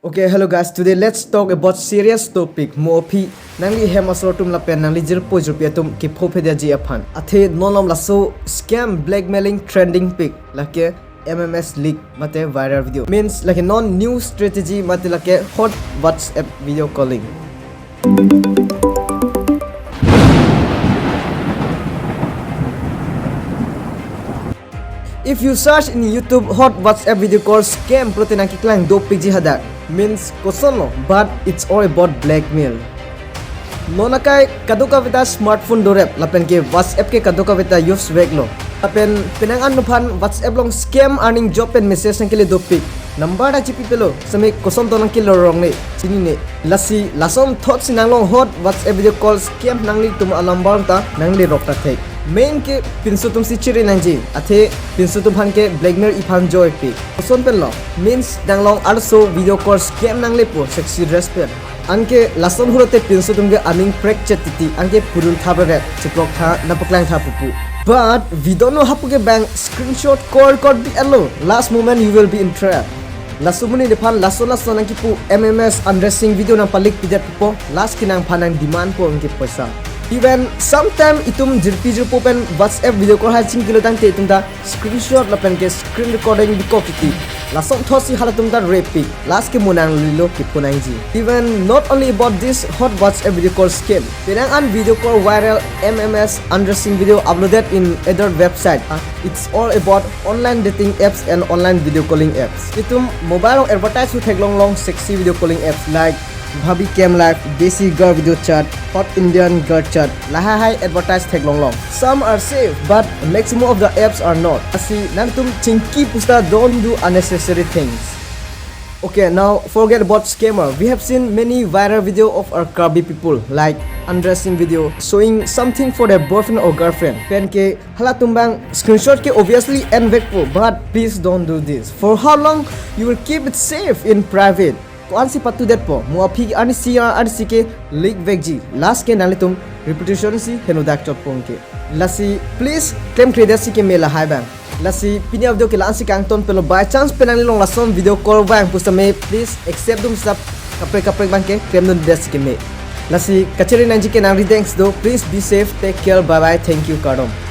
Okay, hello guys. Today let's talk about serious topic. Mopi nangli asor tum Lapen nangli jirpo tum ki phophedia ji phan. Athe nonom laso scam blackmailing trending pic like MMS leak mate viral video. Means like a non-new strategy mate like a hot WhatsApp video calling. If you search in YouTube hot WhatsApp video call scam protein ki klang do pig hadak means koson but it's all about blackmail. Nonakai kaduka vita smartphone dorep Lapen ke WhatsApp ke kaduka vita use veglo. Lapen pinangan nupan WhatsApp long scam earning job and message ke le do pig. Number da chipi pelo same koson to nang kilo wrong ne sini ne Lasi lasom thought sinang long hot WhatsApp video call scam nangli tum alambar ta nangli rokta thek. Main ke pinsutum si chiri nanji athe pinsutum han ke blackmail iphan joy pi koson pen lo means danglong also video call scam nangle po sexy dress pen anke lason hurote pinsutum ge aming prank chatiti anke purun thabare chiprok tha napaklang tha pupu but we don't know hapu ge bank screenshot call be allo last moment you will be in trap lasumuni depan lason anki pu MMS undressing video na palik pidat po last kinang phanang demand po anki paisa. Even sometime itum jirpi pen WhatsApp video call hai ching kilo tang te itum da screenshot Lapen ke screen recording di copy lasom thosi halatum da repic last ke munang lilo ki punang ji. Even not only about this hot WhatsApp video call scam pinang an video call viral MMS undressing video uploaded in other website it's all about online dating apps and online video calling apps. Itum mobile advertise with long sexy video calling apps like Bhabi Cam Live, Desi Girl Video Chat, Hot Indian Girl Chat, Lahai advertise tag long. Some are safe, but maximum of the apps are not. Asi nantum chinky pusta don't do unnecessary things. Okay, now forget about scammer. We have seen many viral video of our Krabi people like undressing video showing something for their boyfriend or girlfriend. Pen ke hala tumbang screenshot ke obviously and vecpo, but please don't do this. For how long you will keep it safe in private? Ansi patu det po muapi ani si ke leak vangji last ke nalitum reputation si henodak chot pong ke Lasi please claim credit si ke mela hai bang Lasi pinya video ke lansi kang ton pelo by chance penang long lason video call bang pustame please accept dum sap kapre bang ke claim dun des ke me Lasi kacheri nanji ke nang thanks do please be safe take care bye bye thank you Klarbong.